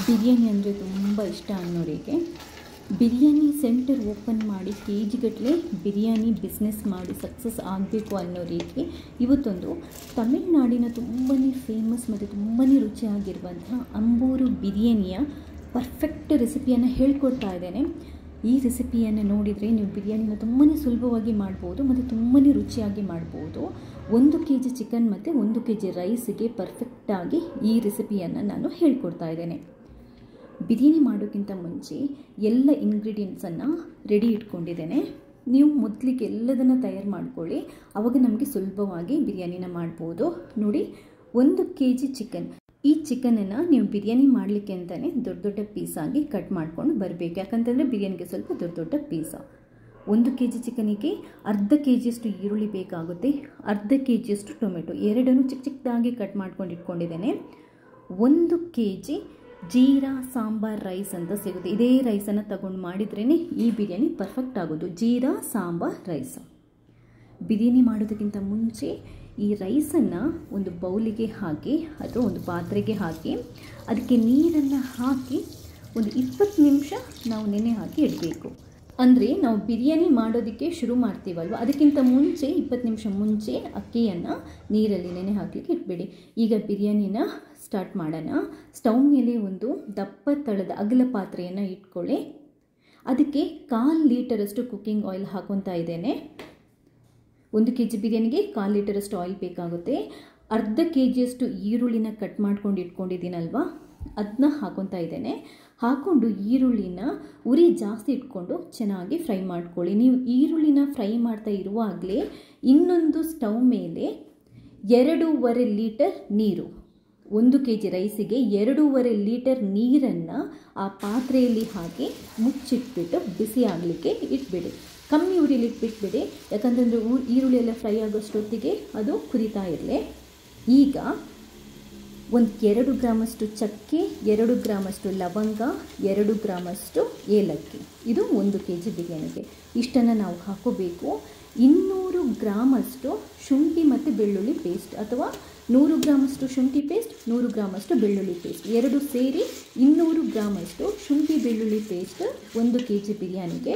ಬಿರಿಯಾನಿ ಅಂದರೆ ತುಂಬ ಇಷ್ಟ ಅನ್ನೋರಿಗೆ, ಬಿರಿಯಾನಿ ಸೆಂಟರ್ ಓಪನ್ ಮಾಡಿ ಕೆ ಜಿಗಟ್ಟಲೆ ಬಿರಿಯಾನಿ ಬಿಸ್ನೆಸ್ ಮಾಡಿ ಸಕ್ಸಸ್ ಆಗಬೇಕು ಅನ್ನೋರಿಗೆ ಇವತ್ತೊಂದು ತಮಿಳುನಾಡಿನ ತುಂಬಾ ಫೇಮಸ್ ಮತ್ತು ತುಂಬಾ ರುಚಿಯಾಗಿರುವಂತಹ ಅಂಬೂರು ಬಿರಿಯಾನಿಯ ಪರ್ಫೆಕ್ಟ್ ರೆಸಿಪಿಯನ್ನು ಹೇಳ್ಕೊಡ್ತಾ ಇದ್ದೇನೆ. ಈ ರೆಸಿಪಿಯನ್ನು ನೋಡಿದರೆ ನೀವು ಬಿರಿಯಾನಿನ ತುಂಬಾ ಸುಲಭವಾಗಿ ಮಾಡ್ಬೋದು ಮತ್ತು ತುಂಬಾ ರುಚಿಯಾಗಿ ಮಾಡ್ಬೋದು. 1 kg ಚಿಕನ್ ಮತ್ತು 1 kg ರೈಸಿಗೆ ಪರ್ಫೆಕ್ಟಾಗಿ ಈ ರೆಸಿಪಿಯನ್ನು ನಾನು ಹೇಳ್ಕೊಡ್ತಾ ಇದ್ದೇನೆ. ಬಿರಿಯಾನಿ ಮಾಡೋಕ್ಕಿಂತ ಮುಂಚೆ ಎಲ್ಲ ಇಂಗ್ರೀಡಿಯೆಂಟ್ಸನ್ನು ರೆಡಿ ಇಟ್ಕೊಂಡಿದ್ದೇನೆ. ನೀವು ಮೊದಲಿಗೆ ಎಲ್ಲದನ್ನು ತಯಾರು ಮಾಡ್ಕೊಳ್ಳಿ, ಆವಾಗ ನಮಗೆ ಸುಲಭವಾಗಿ ಬಿರಿಯಾನಿನ ಮಾಡ್ಬೋದು. ನೋಡಿ, 1 kg ಚಿಕನ್. ಈ ಚಿಕನನ್ನು ನೀವು ಬಿರಿಯಾನಿ ಮಾಡಲಿಕ್ಕೆ ಅಂತಲೇ ದೊಡ್ಡ ದೊಡ್ಡ ಪೀಸಾಗಿ ಕಟ್ ಮಾಡ್ಕೊಂಡು ಬರಬೇಕು. ಯಾಕಂತಂದರೆ ಬಿರಿಯಾನಿಗೆ ಸ್ವಲ್ಪ ದೊಡ್ಡ ದೊಡ್ಡ ಪೀಸ. 1 kg ಚಿಕನಿಗೆ ಅರ್ಧ kgಯಷ್ಟು ಈರುಳ್ಳಿ ಬೇಕಾಗುತ್ತೆ, ಅರ್ಧ kgಯಷ್ಟು ಟೊಮೆಟೊ, ಎರಡನ್ನೂ ಚಿಕ್ಕ ಚಿಕ್ಕದಾಗಿ ಕಟ್ ಮಾಡ್ಕೊಂಡು ಇಟ್ಕೊಂಡಿದ್ದೇನೆ. 1 kg ಜೀರಾ ಸಾಂಬಾರ್ ರೈಸ್ ಅಂತ ಸಿಗುತ್ತೆ. ಇದೇ ರೈಸನ್ನು ತಗೊಂಡು ಮಾಡಿದ್ರೇ ಈ ಬಿರಿಯಾನಿ ಪರ್ಫೆಕ್ಟ್ ಆಗೋದು, ಜೀರಾ ಸಾಂಬಾರ್ ರೈಸ್. ಬಿರಿಯಾನಿ ಮಾಡೋದಕ್ಕಿಂತ ಮುಂಚೆ ಈ ರೈಸನ್ನು ಒಂದು ಬೌಲಿಗೆ ಹಾಕಿ ಅಥವಾ ಒಂದು ಪಾತ್ರೆಗೆ ಹಾಕಿ ಅದಕ್ಕೆ ನೀರನ್ನು ಹಾಕಿ ಒಂದು 20 ನಿಮಿಷ ನಾವು ನೆನೆ ಹಾಕಿ ಇಡಬೇಕು. ಅಂದರೆ ನಾವು ಬಿರಿಯಾನಿ ಮಾಡೋದಕ್ಕೆ ಶುರು ಮಾಡ್ತೀವಲ್ವ, ಅದಕ್ಕಿಂತ ಮುಂಚೆ 20 ನಿಮಿಷ ಮುಂಚೆ ಅಕ್ಕಿಯನ್ನು ನೀರಲ್ಲಿ ನೆನೆ ಹಾಕಲಿಕ್ಕೆ ಇಟ್ಬೇಡಿ. ಈಗ ಬಿರಿಯಾನಿನ ಸ್ಟಾರ್ಟ್ ಮಾಡೋಣ. ಸ್ಟವ್ ಮೇಲೆ ಒಂದು ದಪ್ಪ ತಳದ ಅಗಲ ಪಾತ್ರೆಯನ್ನು ಇಟ್ಕೊಳ್ಳಿ. ಅದಕ್ಕೆ 1/4 ಲೀಟರಷ್ಟು ಕುಕ್ಕಿಂಗ್ ಆಯಿಲ್ ಹಾಕೊತಾ ಇದ್ದೇನೆ. 1 kg ಬಿರಿಯಾನಿಗೆ 1/4 ಲೀಟರಷ್ಟು ಆಯಿಲ್ ಬೇಕಾಗುತ್ತೆ. ಅರ್ಧ kgಯಷ್ಟು ಈರುಳ್ಳಿನ ಕಟ್ ಮಾಡ್ಕೊಂಡು ಇಟ್ಕೊಂಡಿದ್ದೀನಲ್ವ, ಅದನ್ನ ಹಾಕೊತಾ ಇದ್ದೇನೆ. ಹಾಕ್ಕೊಂಡು ಈರುಳ್ಳಿನ ಉರಿ ಜಾಸ್ತಿ ಇಟ್ಕೊಂಡು ಚೆನ್ನಾಗಿ ಫ್ರೈ ಮಾಡ್ಕೊಳ್ಳಿ. ನೀವು ಈರುಳ್ಳಿನ ಫ್ರೈ ಮಾಡ್ತಾ ಇರುವಾಗಲೇ ಇನ್ನೊಂದು ಸ್ಟವ್ ಮೇಲೆ 2.5 ಲೀಟರ್ ನೀರು, 1 kg ರೈಸಿಗೆ 2.5 ಲೀಟರ್ ನೀರನ್ನು ಆ ಪಾತ್ರೆಯಲ್ಲಿ ಹಾಕಿ ಮುಚ್ಚಿಟ್ಬಿಟ್ಟು ಬಿಸಿ ಆಗಲಿಕ್ಕೆ ಇಟ್ಬಿಡಿ. ಕಮ್ಮಿ ಉರಿಲಿ ಇಟ್ಬಿಟ್ಬಿಡಿ, ಯಾಕಂತಂದರೆ ಈರುಳ್ಳಿ ಎಲ್ಲ ಫ್ರೈ ಆಗೋಷ್ಟೊತ್ತಿಗೆ ಅದು ಕುದೀತಾ ಇರಲಿ. ಈಗ 2 ಗ್ರಾಮಷ್ಟು ಚಕ್ಕೆ, 2 ಗ್ರಾಮಷ್ಟು ಲವಂಗ, 2 ಗ್ರಾಮಷ್ಟು ಏಲಕ್ಕಿ, ಇದು 1 kg ಬಿರಿಯಾನಿಗೆ. ಇಷ್ಟನ್ನು ನಾವು ಹಾಕೋಬೇಕು. 200 ಗ್ರಾಮಷ್ಟು ಶುಂಠಿ ಮತ್ತು ಬೆಳ್ಳುಳ್ಳಿ ಪೇಸ್ಟ್, ಅಥವಾ 100 ಗ್ರಾಮಷ್ಟು ಶುಂಠಿ ಪೇಸ್ಟ್, 100 ಗ್ರಾಮಷ್ಟು ಬೆಳ್ಳುಳ್ಳಿ ಪೇಸ್ಟ್, ಎರಡು ಸೇರಿ 200 ಗ್ರಾಮಷ್ಟು ಶುಂಠಿ ಬೆಳ್ಳುಳ್ಳಿ ಪೇಸ್ಟ್ 1 kg ಬಿರಿಯಾನಿಗೆ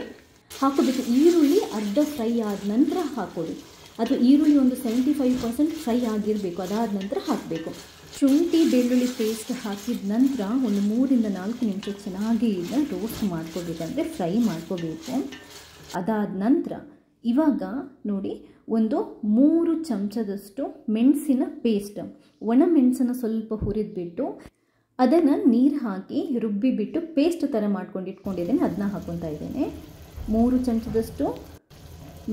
ಹಾಕೋಬೇಕು. ಈರುಳ್ಳಿ ಅರ್ಧ ಫ್ರೈ ಆದ ನಂತರ ಹಾಕೊಳ್ಳಿ, ಅಥವಾ ಈರುಳ್ಳಿ ಒಂದು 75% ಫ್ರೈ ಆಗಿರಬೇಕು, ಅದಾದ ನಂತರ ಹಾಕಬೇಕು. ಶುಂಠಿ ಬೆಳ್ಳುಳ್ಳಿ ಪೇಸ್ಟ್ ಹಾಕಿದ ನಂತರ ಒಂದು 3 ರಿಂದ 4 ನಿಮಿಷ ಚೆನ್ನಾಗಿ ಇದನ್ನ ರೋಸ್ಟ್ ಮಾಡ್ಕೋಬೇಕಂದ್ರೆ ಫ್ರೈ ಮಾಡ್ಕೋಬೇಕು. ಅದಾದ ನಂತರ ಇವಾಗ ನೋಡಿ, ಒಂದು 3 ಚಮಚದಷ್ಟು ಮೆಣಸಿನ ಪೇಸ್ಟ್, ಒಣ ಮೆಣಸನ್ನು ಸ್ವಲ್ಪ ಹುರಿದ್ಬಿಟ್ಟು ಅದನ್ನು ನೀರು ಹಾಕಿ ರುಬ್ಬಿಬಿಟ್ಟು ಪೇಸ್ಟ್ ಥರ ಮಾಡ್ಕೊಂಡು ಇಟ್ಕೊಂಡಿದ್ದೇನೆ, ಅದನ್ನ ಹಾಕೊತಾ ಇದ್ದೇನೆ. 3 ಚಮಚದಷ್ಟು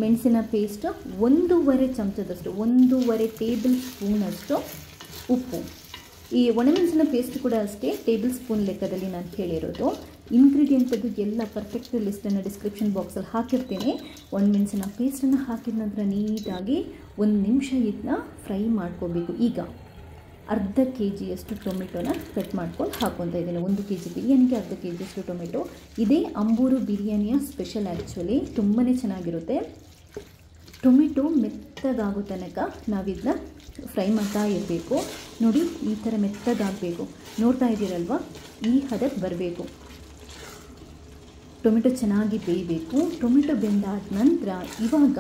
ಮೆಣಸಿನ ಪೇಸ್ಟ್, 1.5 ಚಮಚದಷ್ಟು, 1.5 ಟೇಬಲ್ ಸ್ಪೂನಷ್ಟು ಉಪ್ಪು. ಈ ಒಣಮೆಣಸಿನ ಪೇಸ್ಟ್ ಕೂಡ ಅಷ್ಟೇ ಟೇಬಲ್ ಸ್ಪೂನ್ ಲೆಕ್ಕದಲ್ಲಿ ನಾನು ಹೇಳಿರೋದು. ಇಂಗ್ರೀಡಿಯೆಂಟದು ಎಲ್ಲ ಪರ್ಫೆಕ್ಟ್ ಲಿಸ್ಟನ್ನು ಡಿಸ್ಕ್ರಿಪ್ಷನ್ ಬಾಕ್ಸಲ್ಲಿ ಹಾಕಿರ್ತೀನಿ. ಒಣಮೆಣಸಿನ ಪೇಸ್ಟನ್ನು ಹಾಕಿದ ನಂತರ ನೀಟಾಗಿ 1 ನಿಮಿಷ ಇದನ್ನ ಫ್ರೈ ಮಾಡ್ಕೋಬೇಕು. ಈಗ ಅರ್ಧ kgಯಷ್ಟು ಟೊಮೆಟೊನ ಕಟ್ ಮಾಡ್ಕೊಂಡು ಹಾಕ್ಕೊತಾ ಇದ್ದೀನಿ. 1 kg ಬಿರಿಯಾನಿಗೆ ಅರ್ಧ kgಯಷ್ಟು ಟೊಮೆಟೊ. ಇದೇ ಅಂಬೂರು ಬಿರಿಯಾನಿಯ ಸ್ಪೆಷಲ್. ಆ್ಯಕ್ಚುಲಿ ತುಂಬಾ ಚೆನ್ನಾಗಿರುತ್ತೆ. ಟೊಮೆಟೊ ಮೆತ್ತಗಾಗೋ ತನಕ ನಾವಿದನ್ನ ಫ್ರೈ ಮಾಡ್ತಾ ಇರಬೇಕು. ನೋಡಿ, ಈ ಥರ ಮೆತ್ತಗಾಗಬೇಕು, ನೋಡ್ತಾ ಇದ್ದೀರಲ್ವ, ಈ ಹದಕ್ಕೆ ಬರಬೇಕು. ಟೊಮೆಟೊ ಚೆನ್ನಾಗಿ ಬೇಯಬೇಕು. ಟೊಮೆಟೊ ಬೆಂದಾದ ನಂತರ ಇವಾಗ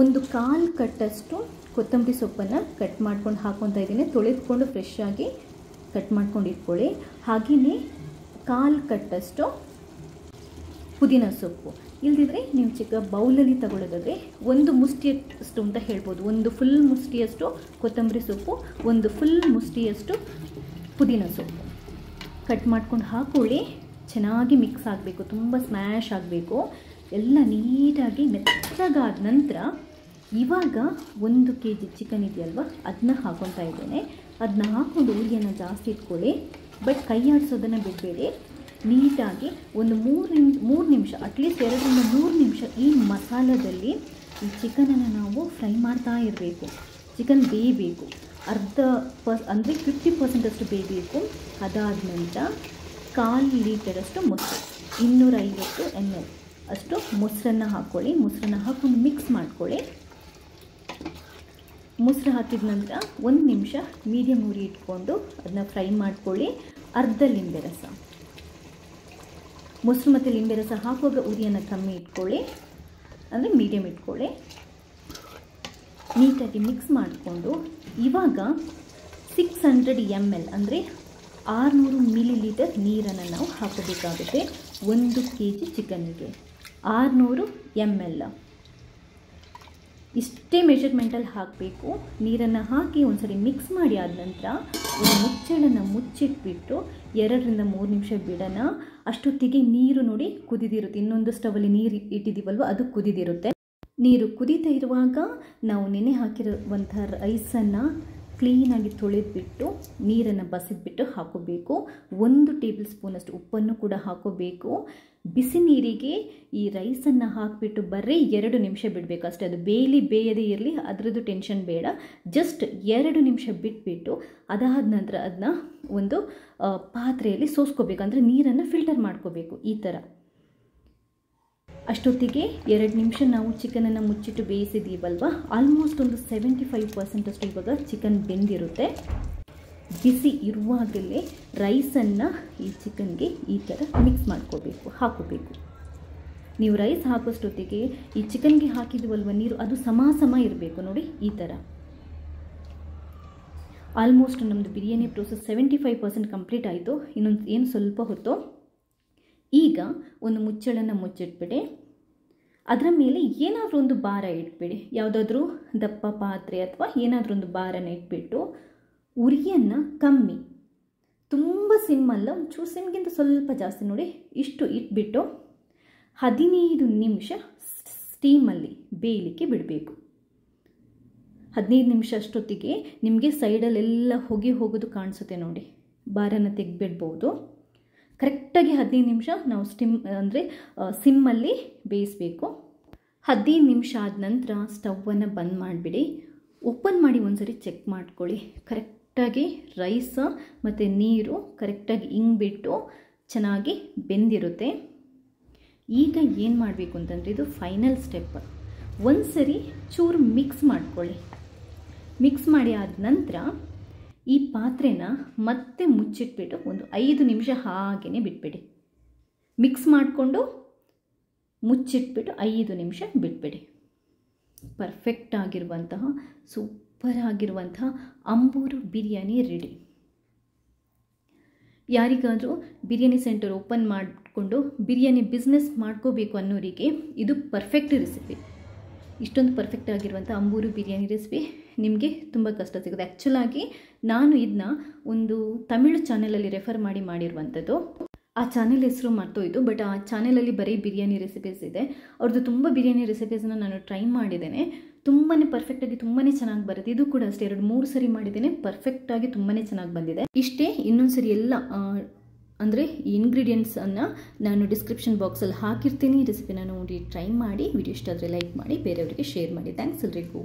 ಒಂದು 1/4 ಕಟ್ಟಷ್ಟು ಕೊತ್ತಂಬರಿ ಸೊಪ್ಪನ್ನು ಕಟ್ ಮಾಡ್ಕೊಂಡು ಹಾಕ್ಕೊತಾ ಇದ್ದೀನಿ. ತೊಳೆದುಕೊಂಡು ಫ್ರೆಶ್ ಆಗಿ ಕಟ್ ಮಾಡ್ಕೊಂಡು ಇಟ್ಕೊಳ್ಳಿ. ಹಾಗೆಯೇ 1/4 ಕಟ್ಟಷ್ಟು ಪುದೀನ ಸೊಪ್ಪು. ಇಲ್ಲದಿದ್ದರೆ ನೀವು ಚಿಕ್ಕ ಬೌಲಲ್ಲಿ ತಗೊಳ್ಳೋದಾದರೆ 1 ಮುಷ್ಟಿಯಷ್ಟು ಅಂತ ಹೇಳ್ಬೋದು. 1 ಫುಲ್ ಮುಷ್ಟಿಯಷ್ಟು ಕೊತ್ತಂಬರಿ ಸೊಪ್ಪು, 1 ಫುಲ್ ಮುಷ್ಟಿಯಷ್ಟು ಪುದೀನ ಸೊಪ್ಪು ಕಟ್ ಮಾಡ್ಕೊಂಡು ಹಾಕ್ಕೊಳ್ಳಿ. ಚೆನ್ನಾಗಿ ಮಿಕ್ಸ್ ಆಗಬೇಕು, ತುಂಬ ಸ್ಮ್ಯಾಶ್ ಆಗಬೇಕು. ಎಲ್ಲ ನೀಟಾಗಿ ಮೆತ್ತಗಾದ ನಂತರ ಇವಾಗ 1 kg ಚಿಕನ್ ಇದೆಯಲ್ವ, ಅದನ್ನ ಹಾಕ್ಕೊತಾ ಇದ್ದೇನೆ. ಅದನ್ನ ಹಾಕ್ಕೊಂಡು ಉರಿಯನ್ನು ಜಾಸ್ತಿ ಇಟ್ಕೊಳ್ಳಿ, ಬಟ್ ಕೈ ಆಡಿಸೋದನ್ನು ಬಿಡಬೇಡಿ. ನೀಟಾಗಿ ಒಂದು 3 ನಿಮಿಷ, ಅಟ್ಲೀಸ್ಟ್ 2 ರಿಂದ 3 ನಿಮಿಷ ಈ ಮಸಾಲದಲ್ಲಿ ಈ ಚಿಕನನ್ನು ನಾವು ಫ್ರೈ ಮಾಡ್ತಾ ಇರಬೇಕು. ಚಿಕನ್ ಬೇಯಬೇಕು, ಅಂದರೆ 50% ಬೇಯಬೇಕು. ಅದಾದ ನಂತರ 1/4 ಲೀಟರಷ್ಟು ಮೊಸರು, 250 ml ಅಷ್ಟು ಮೊಸರನ್ನು ಹಾಕ್ಕೊಳ್ಳಿ. ಮೊಸರನ್ನು ಹಾಕ್ಕೊಂಡು ಮಿಕ್ಸ್ ಮಾಡ್ಕೊಳ್ಳಿ. ಮೊಸರು ಹಾಕಿದ ನಂತರ 1 ನಿಮಿಷ ಮೀಡಿಯಮ್ ಉರಿ ಇಟ್ಕೊಂಡು ಅದನ್ನ ಫ್ರೈ ಮಾಡ್ಕೊಳ್ಳಿ. ಅರ್ಧ ಲಿಂಬೆ ರಸ. ಮೊಸರು ಮತ್ತು ಲಿಂಬೆ ರಸ ಹಾಕುವಾಗ ಉರಿಯನ್ನು ಕಮ್ಮಿ ಇಟ್ಕೊಳ್ಳಿ, ಅಂದರೆ ಮೀಡಿಯಮ್ ಇಟ್ಕೊಳ್ಳಿ. ನೀಟಾಗಿ ಮಿಕ್ಸ್ ಮಾಡಿಕೊಂಡು ಇವಾಗ 600 ml ಅಂದರೆ 600 ml ನೀರನ್ನು ನಾವು ಹಾಕಬೇಕಾಗುತ್ತೆ. 1 kg ಚಿಕನ್ನಿಗೆ 600 ml ಇಷ್ಟೇ ಮೆಷರ್ಮೆಂಟಲ್ಲಿ ಹಾಕಬೇಕು. ನೀರನ್ನು ಹಾಕಿ ಒಂದ್ಸರಿ ಮಿಕ್ಸ್ ಮಾಡಿ ಆದ ನಂತರ ಒಂದು ಮುಚ್ಚಳನ್ನು ಮುಚ್ಚಿಟ್ಬಿಟ್ಟು 2 ರಿಂದ 3 ನಿಮಿಷ ಬಿಡೋಣ. ಅಷ್ಟೊತ್ತಿಗೆ ನೀರು ನೋಡಿ ಕುದಿದಿರುತ್ತೆ. ಇನ್ನೊಂದು ಸ್ಟವಲ್ಲಿ ನೀರು ಇಟ್ಟಿದ್ದೀವಲ್ವ, ಅದು ಕುದಿದಿರುತ್ತೆ. ನೀರು ಕುದೀತಾ ಇರುವಾಗ ನಾವು ನೆನೆ ಹಾಕಿರುವಂಥ ರೈಸನ್ನು ಕ್ಲೀನಾಗಿ ತೊಳೆದ್ಬಿಟ್ಟು ನೀರನ್ನು ಬಸಿದ್ಬಿಟ್ಟು ಹಾಕೋಬೇಕು. 1 ಟೇಬಲ್ ಸ್ಪೂನಷ್ಟು ಉಪ್ಪನ್ನು ಕೂಡ ಹಾಕೋಬೇಕು. ಬಿಸಿ ನೀರಿಗೆ ಈ ರೈಸನ್ನು ಹಾಕಿಬಿಟ್ಟು ಬರೀ 2 ನಿಮಿಷ ಬಿಡಬೇಕು ಅಷ್ಟೇ. ಅದು ಬೇಯದೇ ಇರಲಿ, ಅದರದ್ದು ಟೆನ್ಷನ್ ಬೇಡ. ಜಸ್ಟ್ 2 ನಿಮಿಷ ಬಿಟ್ಬಿಟ್ಟು ಅದಾದ ನಂತರ ಅದನ್ನ ಒಂದು ಪಾತ್ರೆಯಲ್ಲಿ ಸೋಸ್ಕೋಬೇಕು, ಅಂದರೆ ನೀರನ್ನು ಫಿಲ್ಟರ್ ಮಾಡ್ಕೋಬೇಕು ಈ ಥರ. ಅಷ್ಟೊತ್ತಿಗೆ 2 ನಿಮಿಷ ನಾವು ಚಿಕನನ್ನು ಮುಚ್ಚಿಟ್ಟು ಬೇಯಿಸಿದ್ದೀವಲ್ವ, ಆಲ್ಮೋಸ್ಟ್ ಒಂದು 75% ಅಷ್ಟು ಇವಾಗ ಚಿಕನ್ ಬೆಂದಿರುತ್ತೆ. ಬಿಸಿ ಇರುವಾಗಲೇ ರೈಸನ್ನು ಈ ಚಿಕನ್ಗೆ ಈ ಥರ ಮಿಕ್ಸ್ ಹಾಕೋಬೇಕು. ನೀವು ರೈಸ್ ಹಾಕೋಷ್ಟೊತ್ತಿಗೆ ಈ ಚಿಕನ್ಗೆ ಹಾಕಿದ್ವಲ್ವ ನೀರು, ಅದು ಸಮ ಇರಬೇಕು ನೋಡಿ ಈ ಥರ. ಆಲ್ಮೋಸ್ಟ್ ನಮ್ಮದು ಬಿರಿಯಾನಿ ಪ್ರೋಸೆಸ್ 75% ಕಂಪ್ಲೀಟ್ ಆಯಿತು. ಏನು ಸ್ವಲ್ಪ ಹೊತ್ತು. ಈಗ ಒಂದು ಮುಚ್ಚಳನ್ನು ಮುಚ್ಚಿಟ್ಬಿಡಿ. ಅದರ ಮೇಲೆ ಏನಾದರೂ ಒಂದು ಭಾರ ಇಟ್ಬಿಡಿ, ಯಾವುದಾದ್ರೂ ದಪ್ಪ ಪಾತ್ರೆ ಅಥವಾ ಏನಾದರೂ ಒಂದು ಭಾರನ ಇಟ್ಬಿಟ್ಟು ಉರಿಯನ್ನು ಕಮ್ಮಿ, ತುಂಬ ಸಿಮ್ಮಲ್ಲ, ಒಂಚೂರು ಸಿಮ್ಗಿಂತ ಸ್ವಲ್ಪ ಜಾಸ್ತಿ ನೋಡಿ, ಇಷ್ಟು ಇಟ್ಬಿಟ್ಟು 15 ನಿಮಿಷ ಸ್ಟೀಮಲ್ಲಿ ಬೇಯಲಿಕ್ಕೆ ಬಿಡಬೇಕು. 15 ನಿಮಿಷ ಅಷ್ಟೊತ್ತಿಗೆ ನಿಮಗೆ ಸೈಡಲ್ಲೆಲ್ಲ ಹೊಗೆ ಹೋಗೋದು ಕಾಣಿಸುತ್ತೆ ನೋಡಿ. ಭಾರನ ತೆಗೆದ್ಬಿಡ್ಬೋದು. ಕರೆಕ್ಟಾಗಿ 15 ನಿಮಿಷ ನಾವು ಸಿಮ್ಮಲ್ಲಿ ಬೇಯಿಸಬೇಕು. 15 ನಿಮಿಷ ಆದ ನಂತರ ಸ್ಟವನ್ನು ಬಂದ್ ಮಾಡಿಬಿಡಿ. ಓಪನ್ ಮಾಡಿ ಒಂದ್ಸರಿ ಚೆಕ್ ಮಾಡ್ಕೊಳ್ಳಿ. ಕರೆಕ್ಟಾಗಿ ರೈಸ್ ಮತ್ತು ನೀರು ಕರೆಕ್ಟಾಗಿ ಇಂಗ್ಬಿಟ್ಟು ಚೆನ್ನಾಗಿ ಬೆಂದಿರುತ್ತೆ. ಈಗ ಏನು ಮಾಡಬೇಕು ಅಂತಂದರೆ, ಇದು ಫೈನಲ್ ಸ್ಟೆಪ್. ಒಂದ್ಸರಿ ಚೂರು ಮಿಕ್ಸ್ ಮಾಡ್ಕೊಳ್ಳಿ. ಮಿಕ್ಸ್ ಮಾಡಿ ಆದ ನಂತರ ಈ ಪಾತ್ರೆನ ಮತ್ತೆ ಮುಚ್ಚಿಟ್ಬಿಟ್ಟು ಒಂದು 5 ನಿಮಿಷ ಹಾಗೇ ಬಿಟ್ಬಿಡಿ. ಮಿಕ್ಸ್ ಮಾಡಿಕೊಂಡು ಮುಚ್ಚಿಟ್ಬಿಟ್ಟು 5 ನಿಮಿಷ ಬಿಟ್ಬಿಡಿ. ಪರ್ಫೆಕ್ಟ್ ಆಗಿರುವಂತಹ ಸೂಪರ್ ಆಗಿರುವಂತಹ ಅಂಬೂರು ಬಿರಿಯಾನಿ ರೆಡಿ. ಯಾರಿಗಾದರೂ ಬಿರಿಯಾನಿ ಸೆಂಟರ್ ಓಪನ್ ಮಾಡಿಕೊಂಡು ಬಿರಿಯಾನಿ ಬಿಸ್ನೆಸ್ ಮಾಡ್ಕೋಬೇಕು ಅನ್ನೋರಿಗೆ ಇದು ಪರ್ಫೆಕ್ಟ್ ರೆಸಿಪಿ. ಇಷ್ಟೊಂದು ಪರ್ಫೆಕ್ಟ್ ಆಗಿರುವಂಥ ಅಂಬೂರು ಬಿರಿಯಾನಿ ರೆಸಿಪಿ ನಿಮಗೆ ತುಂಬ ಕಷ್ಟ ಸಿಗುತ್ತೆ. ಆ್ಯಕ್ಚುಲಾಗಿ ನಾನು ಇದನ್ನ ಒಂದು ತಮಿಳು ಚಾನಲಲ್ಲಿ ರೆಫರ್ ಮಾಡಿರುವಂಥದ್ದು. ಆ ಚಾನೆಲ್ ಹೆಸರು ಮರ್ತೋಯ್ತು, ಬಟ್ ಆ ಚಾನೆಲಲ್ಲಿ ಬರೀ ಬಿರಿಯಾನಿ ರೆಸಿಪೀಸ್ ಇದೆ. ಅವ್ರದ್ದು ತುಂಬ ಬಿರಿಯಾನಿ ರೆಸಿಪೀಸನ್ನ ನಾನು ಟ್ರೈ ಮಾಡಿದ್ದೇನೆ. ತುಂಬಾ ಪರ್ಫೆಕ್ಟಾಗಿ ತುಂಬಾ ಚೆನ್ನಾಗಿ ಬರುತ್ತೆ. ಇದು ಕೂಡ ಅಷ್ಟೇ 2-3 ಸರಿ ಮಾಡಿದ್ದೇನೆ, ಪರ್ಫೆಕ್ಟಾಗಿ ತುಂಬಾ ಚೆನ್ನಾಗಿ ಬಂದಿದೆ. ಇಷ್ಟೇ, ಇನ್ನೊಂದು ಸರಿ ಎಲ್ಲ ಅಂದರೆ ಈ ಇಂಗ್ರೀಡಿಯೆಂಟ್ಸನ್ನು ನಾನು ಡಿಸ್ಕ್ರಿಪ್ಷನ್ ಬಾಕ್ಸಲ್ಲಿ ಹಾಕಿರ್ತೀನಿ. ರೆಸಿಪಿನ ನೋಡಿ ಟ್ರೈ ಮಾಡಿ. ವಿಡಿಯೋ ಇಷ್ಟ ಆದರೆ ಲೈಕ್ ಮಾಡಿ, ಬೇರೆಯವರಿಗೆ ಶೇರ್ ಮಾಡಿ. ಥ್ಯಾಂಕ್ಸ್ ಎಲ್ರಿಗೂ.